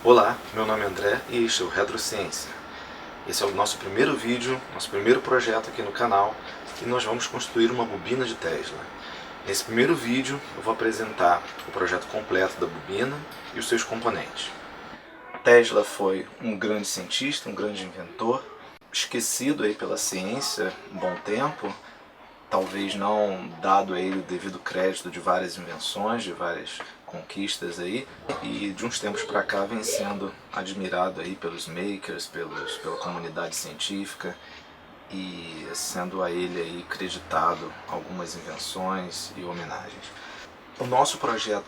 Olá, meu nome é André e este é o Retrociência. Esse é o nosso primeiro vídeo, nosso primeiro projeto aqui no canal, e nós vamos construir uma bobina de Tesla. Nesse primeiro vídeo eu vou apresentar o projeto completo da bobina e os seus componentes. Tesla foi um grande cientista, um grande inventor, esquecido aí pela ciência um bom tempo, talvez não dado a ele o devido crédito de várias invenções, de várias conquistas aí, e de uns tempos para cá vem sendo admirado aí pelos makers, pela comunidade científica, e sendo a ele aí creditado algumas invenções e homenagens. O nosso projeto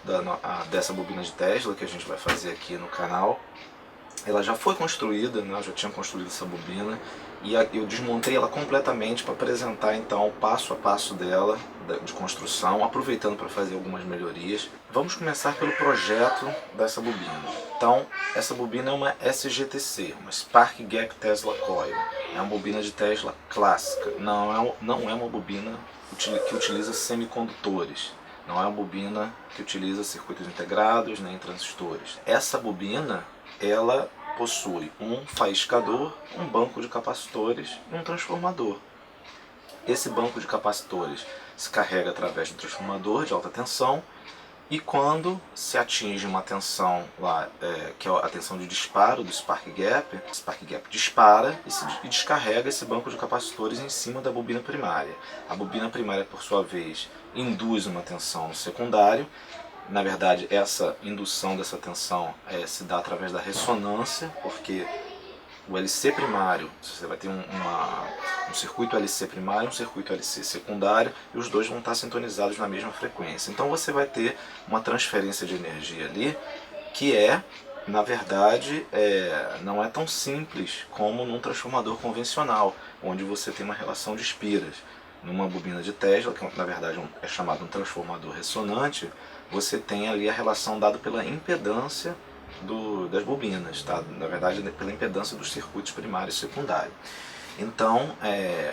dessa bobina de Tesla que a gente vai fazer aqui no canal, ela já foi construída, né? Eu já tinha construído essa bobina e eu desmontei ela completamente para apresentar então o passo a passo dela de construção, aproveitando para fazer algumas melhorias. Vamos começar pelo projeto dessa bobina. Então, essa bobina é uma SGTC, uma Spark Gap Tesla Coil. É uma bobina de Tesla clássica, não é uma bobina que utiliza semicondutores. Não é uma bobina que utiliza circuitos integrados nem transistores. Essa bobina, ela possui um faiscador, um banco de capacitores e um transformador. Esse banco de capacitores se carrega através do transformador de alta tensão, e quando se atinge uma tensão lá, que é a tensão de disparo do Spark Gap dispara e descarrega esse banco de capacitores em cima da bobina primária. A bobina primária, por sua vez, induz uma tensão no secundário. Na verdade, essa indução dessa tensão se dá através da ressonância, porque o LC primário, você vai ter um circuito LC primário e um circuito LC secundário, e os dois vão estar sintonizados na mesma frequência. Então você vai ter uma transferência de energia ali que na verdade, não é tão simples como num transformador convencional, onde você tem uma relação de espiras. Numa bobina de Tesla, que na verdade é chamado um transformador ressonante, você tem ali a relação dada pela impedância das bobinas, tá? Na verdade pela impedância dos circuitos primário e secundário. Então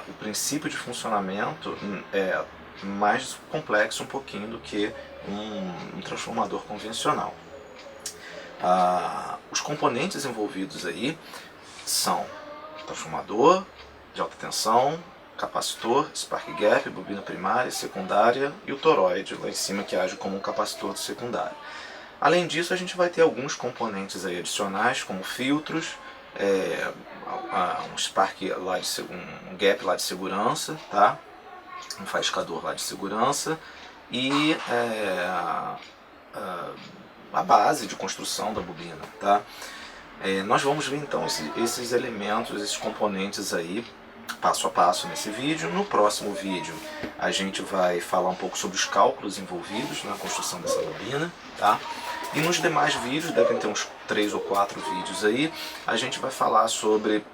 o princípio de funcionamento é mais complexo um pouquinho do que um transformador convencional. Os componentes envolvidos aí são transformador de alta tensão, capacitor, Spark Gap, bobina primária, secundária e o toroide lá em cima que age como um capacitor do secundário. Além disso, a gente vai ter alguns componentes aí adicionais, como filtros, um Spark lá um Gap lá de segurança, tá? Um faiscador lá de segurança e a base de construção da bobina, tá? Nós vamos ver então esses elementos, esses componentes aí passo a passo nesse vídeo. No próximo vídeo a gente vai falar um pouco sobre os cálculos envolvidos na construção dessa bobina, tá? E nos demais vídeos, devem ter uns 3 ou 4 vídeos aí, a gente vai falar sobre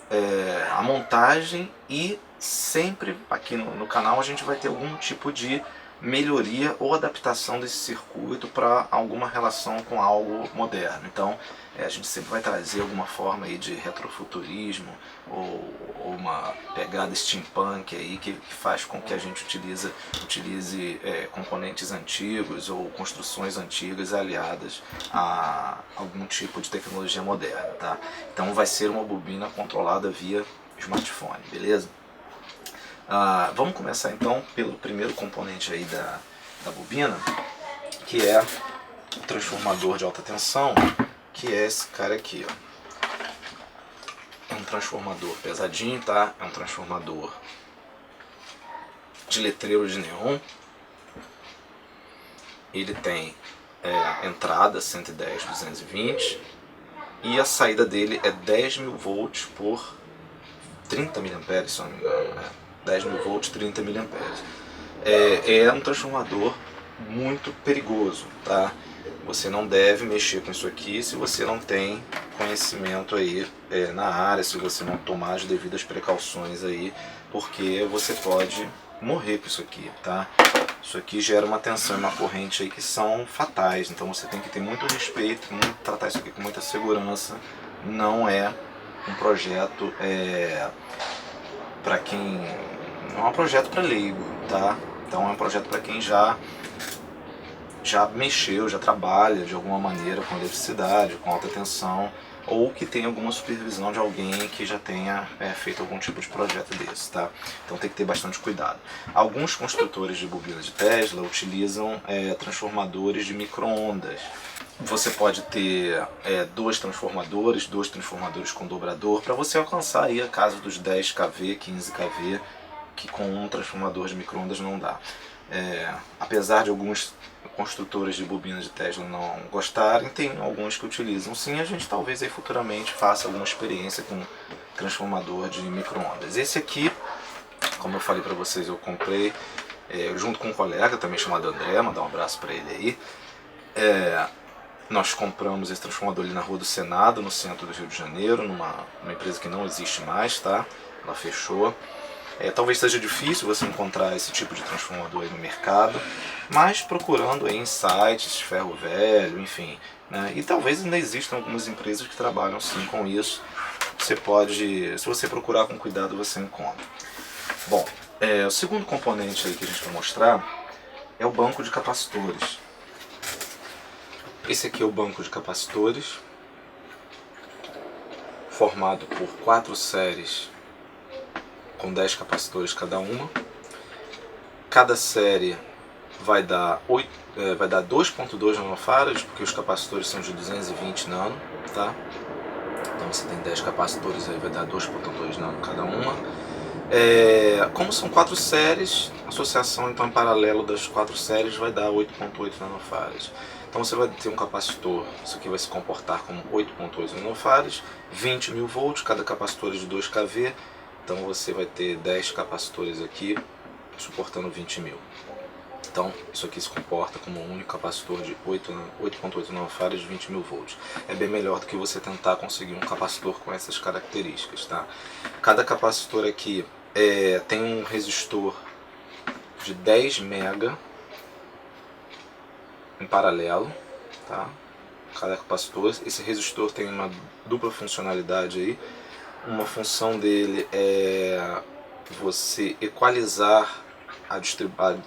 a montagem, e sempre aqui no canal a gente vai ter algum tipo de melhoria ou adaptação desse circuito para alguma relação com algo moderno. Então a gente sempre vai trazer alguma forma aí de retrofuturismo ou uma pegada steampunk aí que faz com que a gente utilize componentes antigos ou construções antigas aliadas a algum tipo de tecnologia moderna, tá? Então vai ser uma bobina controlada via smartphone, beleza? Vamos começar então pelo primeiro componente aí da bobina, que é o transformador de alta tensão, que é esse cara aqui, ó. É um transformador pesadinho, tá? É um transformador de letreiro de neon. Ele tem entrada 110/220 e a saída dele é 10.000 volts por 30 mA, se eu não me engano. 10.000 volts, 30 mA. É um transformador muito perigoso, tá? Você não deve mexer com isso aqui se você não tem conhecimento aí na área, se você não tomar as devidas precauções aí, porque você pode morrer com isso aqui, tá? Isso aqui gera uma tensão e uma corrente aí que são fatais, então você tem que ter muito respeito, tratar isso aqui com muita segurança. Não é um projeto para quem... não é um projeto para leigo, tá? Então é um projeto para quem já já mexeu, já trabalha de alguma maneira com eletricidade, com alta tensão, ou que tem alguma supervisão de alguém que já tenha feito algum tipo de projeto desse, tá? Então tem que ter bastante cuidado. Alguns construtores de bobinas de Tesla utilizam transformadores de micro-ondas. Você pode ter dois transformadores com dobrador, para você alcançar aí a casa dos 10 kV, 15 kV, que com um transformador de micro-ondas não dá. Apesar de alguns construtores de bobinas de Tesla não gostarem, tem alguns que utilizam sim. A gente talvez aí futuramente faça alguma experiência com transformador de micro-ondas. Esse aqui, como eu falei para vocês, eu comprei junto com um colega também chamado André, mandar um abraço para ele aí. Nós compramos esse transformador ali na Rua do Senado, no centro do Rio de Janeiro, numa empresa que não existe mais, tá? Ela fechou. Talvez seja difícil você encontrar esse tipo de transformador aí no mercado, mas procurando aí em sites, ferro velho, enfim, né? E talvez ainda existam algumas empresas que trabalham sim com isso. Você pode, se você procurar com cuidado, você encontra. Bom, o segundo componente aí que a gente vai mostrar é o banco de capacitores. Esse aqui é o banco de capacitores, formado por 4 séries com 10 capacitores cada uma. Cada série vai dar 2.2 nanofarads, porque os capacitores são de 220 nano, tá? Então você tem 10 capacitores aí, vai dar 2.2 nano cada uma. Como são 4 séries, a associação então em paralelo das 4 séries vai dar 8.8 nanofarads. Então você vai ter um capacitor, isso aqui vai se comportar como 8.8 nanofarads, 20.000 volts, cada capacitor é de 2 kV. Então você vai ter 10 capacitores aqui suportando 20.000. Então isso aqui se comporta como um único capacitor de 8.8 nanofarads de 20.000 volts. É bem melhor do que você tentar conseguir um capacitor com essas características, tá? Cada capacitor aqui tem um resistor de 10 mega em paralelo, tá? Cada capacitor. Esse resistor tem uma dupla funcionalidade aí. Uma função dele é você equalizar a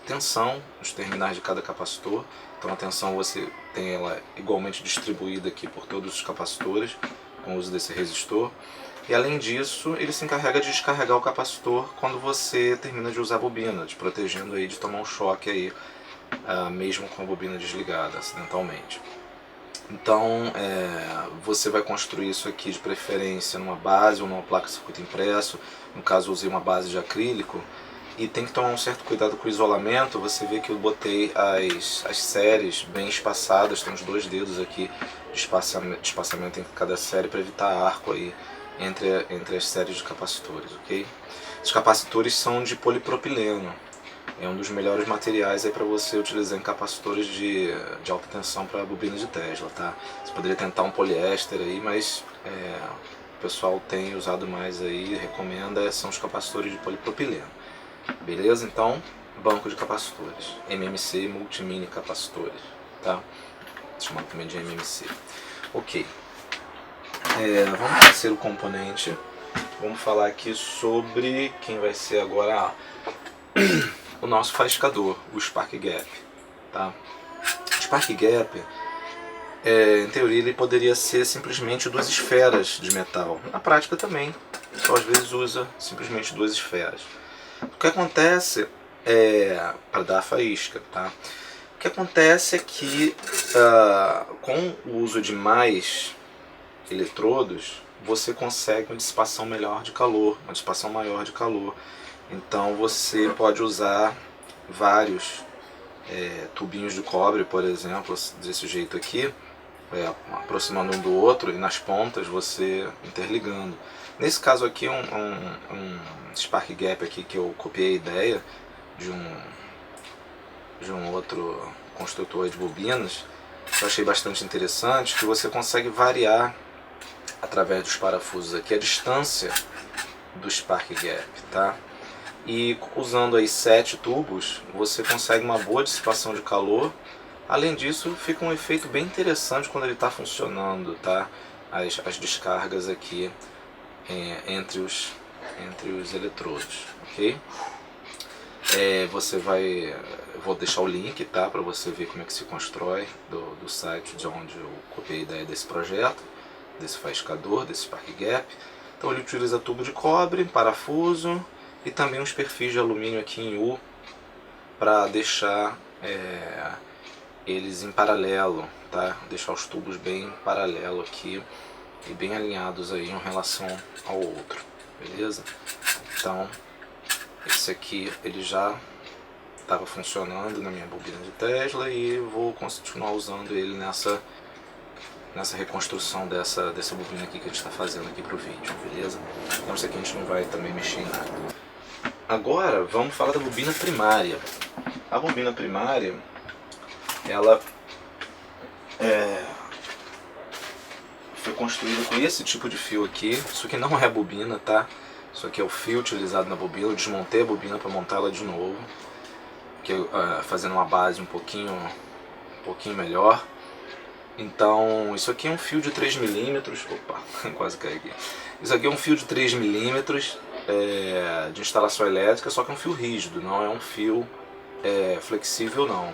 tensão nos terminais de cada capacitor. Então a tensão você tem ela igualmente distribuída aqui por todos os capacitores com o uso desse resistor. E além disso, ele se encarrega de descarregar o capacitor quando você termina de usar a bobina, te protegendo aí de tomar um choque aí, mesmo com a bobina desligada acidentalmente. Então você vai construir isso aqui de preferência numa base ou numa placa de circuito impresso. No caso eu usei uma base de acrílico, e tem que tomar um certo cuidado com o isolamento. Você vê que eu botei as séries bem espaçadas, tem uns 2 dedos aqui de espaçamento entre cada série para evitar arco aí entre as séries de capacitores, ok? Os capacitores são de polipropileno. É um dos melhores materiais para você utilizar em capacitores de alta tensão para bobina de Tesla, tá? Você poderia tentar um poliéster aí, mas o pessoal tem usado mais aí, recomenda, são os capacitores de polipropileno. Beleza? Então, banco de capacitores, MMC, multimini capacitores, tá? Chamado também de MMC. Ok. Vamos para o terceiro componente. Vamos falar aqui sobre quem vai ser agora o nosso faiscador, o Spark Gap, tá? O Spark Gap, em teoria, ele poderia ser simplesmente 2 esferas de metal. Na prática também, só às vezes usa simplesmente 2 esferas. O que acontece para dar a faísca, tá? O que acontece é que com o uso de mais eletrodos, você consegue uma dissipação melhor de calor, uma dissipação maior de calor. Então você pode usar vários tubinhos de cobre, por exemplo, desse jeito aqui, aproximando um do outro, e nas pontas você interligando. Nesse caso aqui, um Spark Gap aqui que eu copiei a ideia de um outro construtor de bobinas, que eu achei bastante interessante, que você consegue variar através dos parafusos aqui a distância do Spark Gap, tá? E usando aí 7 tubos, você consegue uma boa dissipação de calor. Além disso, fica um efeito bem interessante quando ele está funcionando, tá? As descargas aqui entre os eletrodos, ok? Você vai... Vou deixar o link, tá, para você ver como é que se constrói do site de onde eu copiei a ideia desse projeto, desse faiscador, desse Spark Gap. Então ele utiliza tubo de cobre, parafuso e também uns perfis de alumínio aqui em U para deixar eles em paralelo, tá? Deixar os tubos bem em paralelo aqui e bem alinhados aí em relação ao outro, beleza? Então esse aqui ele já estava funcionando na minha bobina de Tesla e vou continuar usando ele nessa reconstrução dessa bobina aqui que a gente está fazendo aqui para o vídeo, beleza? Então isso aqui a gente não vai também mexer em nada. Agora vamos falar da bobina primária. A bobina primária, ela foi construída com esse tipo de fio aqui. Isso aqui não é bobina, tá? Isso aqui é o fio utilizado na bobina. Eu desmontei a bobina para montá-la de novo, fazendo uma base um pouquinho melhor. Então isso aqui é um fio de 3mm. Opa, quase caí aqui. Isso aqui é um fio de 3mm de instalação elétrica, só que é um fio rígido, não é um fio flexível não.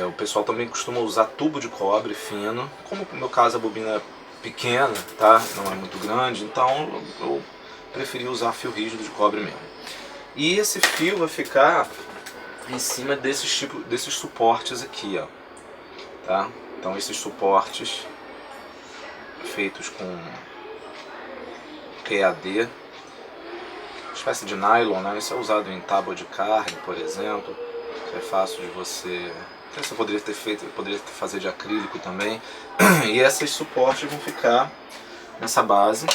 O pessoal também costuma usar tubo de cobre fino. Como no meu caso a bobina é pequena, tá? Não é muito grande, então eu preferi usar fio rígido de cobre mesmo. E esse fio vai ficar em cima desses suportes aqui, ó, tá? Então esses suportes feitos com EAD, espécie de nylon, né? Isso é usado em tábua de carne, por exemplo. Isso é fácil de você... Você poderia fazer de acrílico também. E esses suportes vão ficar nessa base.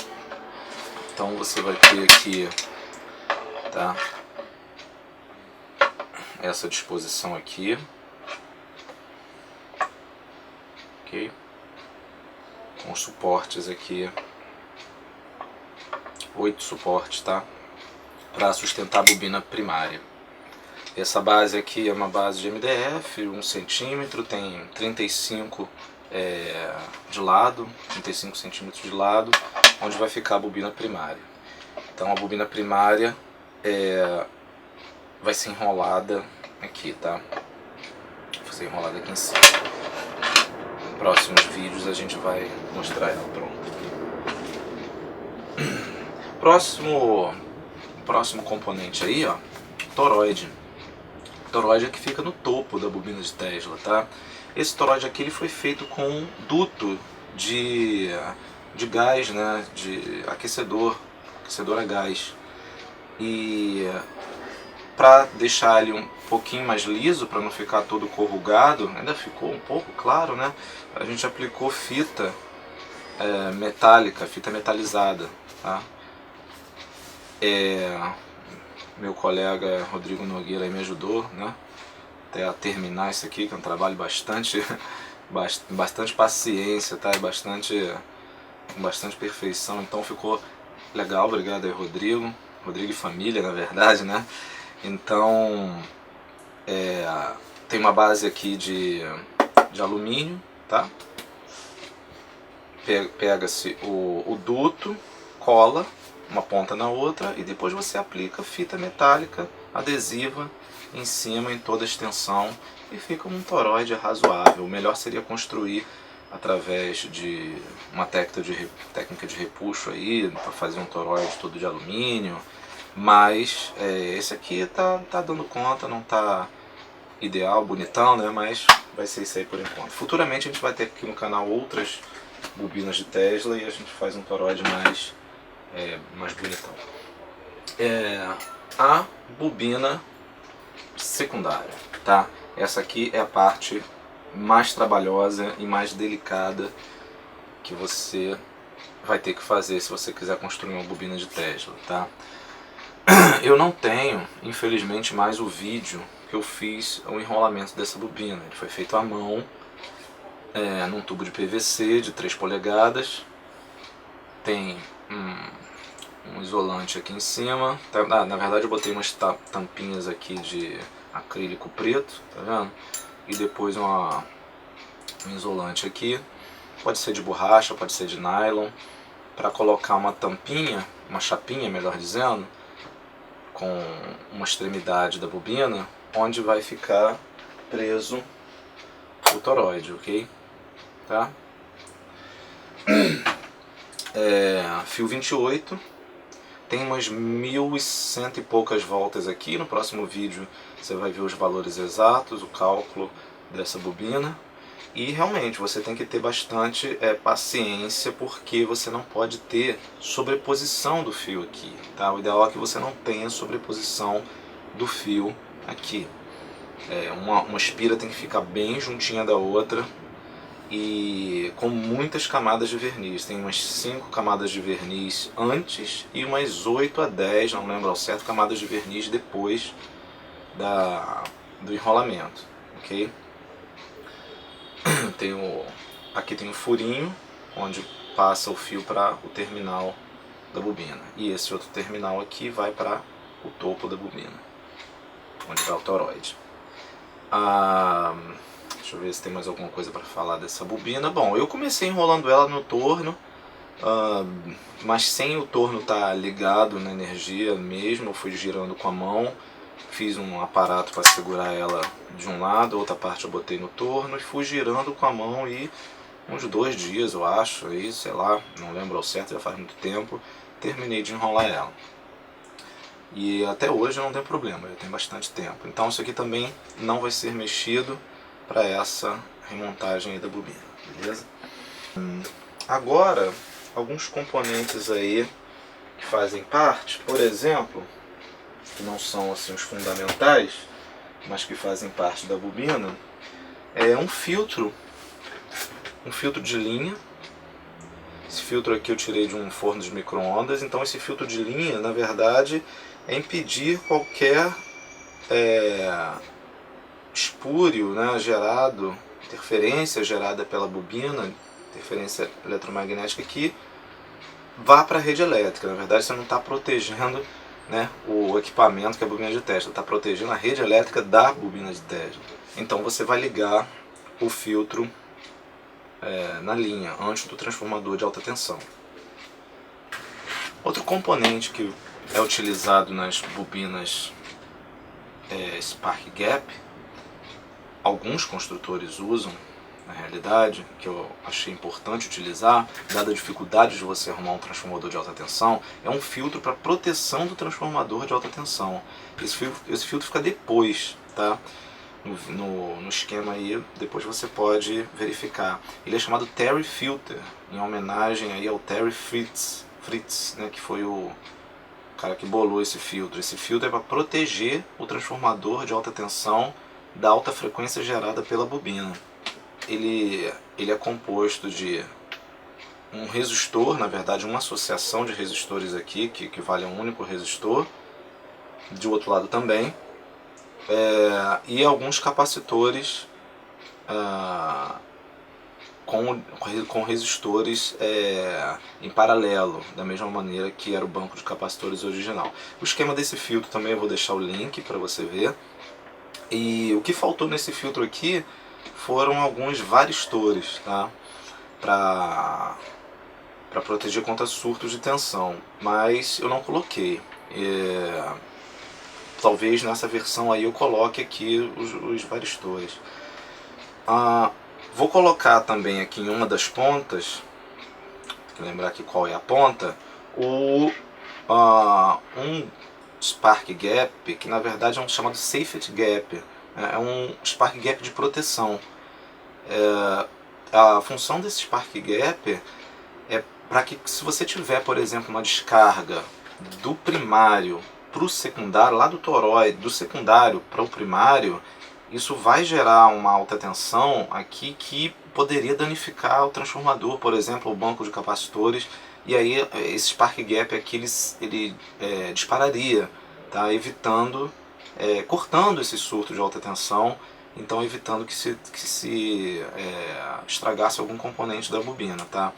Então você vai ter aqui, tá, essa disposição aqui, ok, com os suportes aqui, 8 suportes, tá, para sustentar a bobina primária. Essa base aqui é uma base de MDF, 1 centímetro, tem 35 de lado, 35 centímetros de lado, onde vai ficar a bobina primária. Então a bobina primária vai ser enrolada aqui, tá? Vai ser enrolada aqui em cima. Nos próximos vídeos a gente vai mostrar ela pronta. Próximo componente aí, ó, toroide. Toroide é que fica no topo da bobina de Tesla, tá? Esse toroide aqui ele foi feito com um duto de gás, né? De aquecedor a gás. E para deixar ele um pouquinho mais liso, para não ficar todo corrugado, ainda ficou um pouco claro, né? A gente aplicou fita metálica, fita metalizada, tá? Meu colega Rodrigo Nogueira me ajudou, né, até a terminar isso aqui, que é um trabalho bastante paciência, tá? Com bastante perfeição, então ficou legal. Obrigado aí, Rodrigo e família, na verdade, né? Então tem uma base aqui de alumínio, tá? Pega-se o duto, cola uma ponta na outra e depois você aplica fita metálica adesiva em cima em toda a extensão e fica um toroide razoável. O melhor seria construir através de uma técnica de repuxo aí para fazer um toroide todo de alumínio, mas esse aqui tá dando conta, não tá ideal, bonitão, né? Mas vai ser isso aí por enquanto. Futuramente a gente vai ter aqui no canal outras bobinas de Tesla e a gente faz um toroide mais bonitão. A bobina secundária, tá? Essa aqui é a parte mais trabalhosa e mais delicada que você vai ter que fazer se você quiser construir uma bobina de Tesla, tá? Eu não tenho, infelizmente, mais o vídeo que eu fiz o enrolamento dessa bobina. Ele foi feito à mão, num tubo de PVC de 3 polegadas. Tem um isolante aqui em cima. Na verdade eu botei umas tampinhas aqui de acrílico preto, tá vendo? E depois um isolante aqui. Pode ser de borracha, pode ser de nylon. Para colocar uma tampinha, uma chapinha melhor dizendo, com uma extremidade da bobina onde vai ficar preso o toroide, ok? Tá? Fio 28, tem umas 1100 e poucas voltas aqui. No próximo vídeo você vai ver os valores exatos, o cálculo dessa bobina. E realmente você tem que ter bastante paciência, porque você não pode ter sobreposição do fio aqui, tá? O ideal é que você não tenha sobreposição do fio aqui. Uma espira tem que ficar bem juntinha da outra e com muitas camadas de verniz. Tem umas 5 camadas de verniz antes e umas 8 a 10, não lembro ao certo, camadas de verniz depois do enrolamento, ok? Aqui tem um furinho onde passa o fio para o terminal da bobina, e esse outro terminal aqui vai para o topo da bobina, onde vai o toroide. Deixa eu ver se tem mais alguma coisa para falar dessa bobina. Bom, eu comecei enrolando ela no torno, mas sem o torno estar ligado na energia mesmo. Eu fui girando com a mão, fiz um aparato para segurar ela de um lado, a outra parte eu botei no torno e fui girando com a mão, e uns 2 dias eu acho, aí, sei lá, não lembro ao certo, já faz muito tempo, terminei de enrolar ela. E até hoje não tem problema, já tem bastante tempo. Então isso aqui também não vai ser mexido para essa remontagem aí da bobina, beleza? Agora, alguns componentes aí que fazem parte, por exemplo, que não são assim os fundamentais, mas que fazem parte da bobina, é um filtro de linha. Esse filtro aqui eu tirei de um forno de micro-ondas. Então esse filtro de linha, na verdade, é impedir qualquer espúrio, né, interferência gerada pela bobina, interferência eletromagnética, que vá para a rede elétrica. Na verdade, você não está protegendo, né, o equipamento que é a bobina de Tesla, está protegendo a rede elétrica da bobina de Tesla. Então você vai ligar o filtro na linha antes do transformador de alta tensão. Outro componente que é utilizado nas bobinas Spark Gap, alguns construtores usam, na realidade, que eu achei importante utilizar, dada a dificuldade de você arrumar um transformador de alta tensão, é um filtro para proteção do transformador de alta tensão. Esse filtro fica depois, tá? No esquema aí, depois você pode verificar. Ele é chamado Terry Filter, em homenagem aí ao Terry Fritz, né, que foi o cara que bolou esse filtro. Esse filtro é para proteger o transformador de alta tensão da alta frequência gerada pela bobina. Ele é composto de um resistor, na verdade uma associação de resistores aqui, que equivale a um único resistor, de outro lado também, e alguns capacitores com resistores em paralelo, da mesma maneira que era o banco de capacitores original. O esquema desse filtro também eu vou deixar o link para você ver. E o que faltou nesse filtro aqui foram alguns varistores, tá? Para proteger contra surtos de tensão, mas eu não coloquei. Talvez nessa versão aí eu coloque aqui os varistores. Vou colocar também aqui em uma das pontas, tem que lembrar aqui qual é a ponta, um Spark Gap, que na verdade é um chamado Safety Gap, é um Spark Gap de proteção. A função desse Spark Gap é para que, se você tiver, por exemplo, uma descarga do primário para o secundário, lá do toroide, do secundário para o primário, isso vai gerar uma alta tensão aqui que poderia danificar o transformador, por exemplo, o banco de capacitores, e aí esse Spark Gap aqui ele dispararia, tá? Evitando, cortando esse surto de alta tensão, então evitando que se estragasse algum componente da bobina, tá?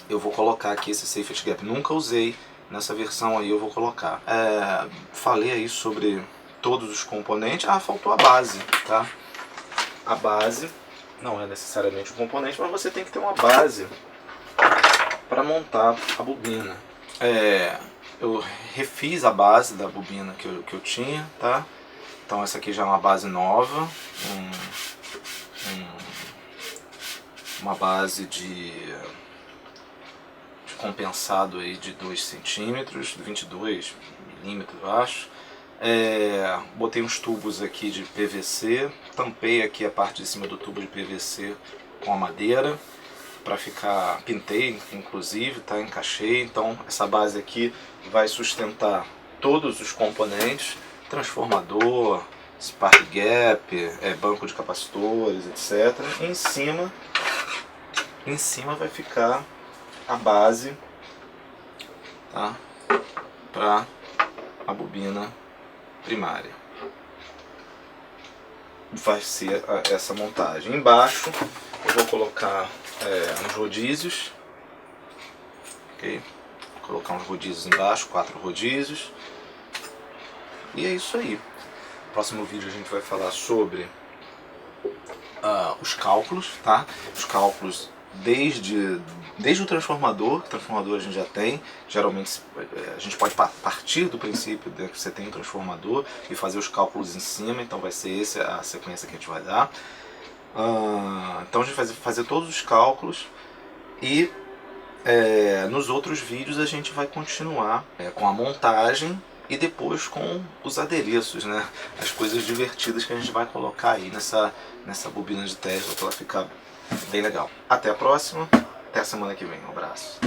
Eu vou colocar aqui esse Safety Gap, nunca usei, nessa versão aí eu vou colocar. Falei aí sobre todos os componentes. Faltou a base, tá? A base não é necessariamente um componente, mas você tem que ter uma base para montar a bobina. eu refiz a base da bobina que eu tinha, tá? Então essa aqui já é uma base nova, uma base de compensado aí de 2 centímetros, 22 milímetros eu acho. Botei uns tubos aqui de PVC, tampei aqui a parte de cima do tubo de PVC com a madeira para ficar, pintei inclusive, tá? Encaixei. Então essa base aqui vai sustentar todos os componentes, transformador, spark gap, banco de capacitores, etc. E em cima vai ficar a base, tá? Para a bobina primária. Vai ser essa montagem. Embaixo eu vou colocar uns rodízios, ok? Vou colocar uns rodízios embaixo, 4 rodízios. E é isso aí. No próximo vídeo a gente vai falar sobre os cálculos, tá? Os cálculos desde o transformador, que o transformador a gente já tem. Geralmente a gente pode partir do princípio de que você tem um transformador e fazer os cálculos em cima, então vai ser essa a sequência que a gente vai dar. Então a gente vai fazer todos os cálculos e nos outros vídeos a gente vai continuar com a montagem e depois com os adereços, né? As coisas divertidas que a gente vai colocar aí nessa bobina de Tesla para ela ficar bem legal. Até a próxima, até a semana que vem. Um abraço.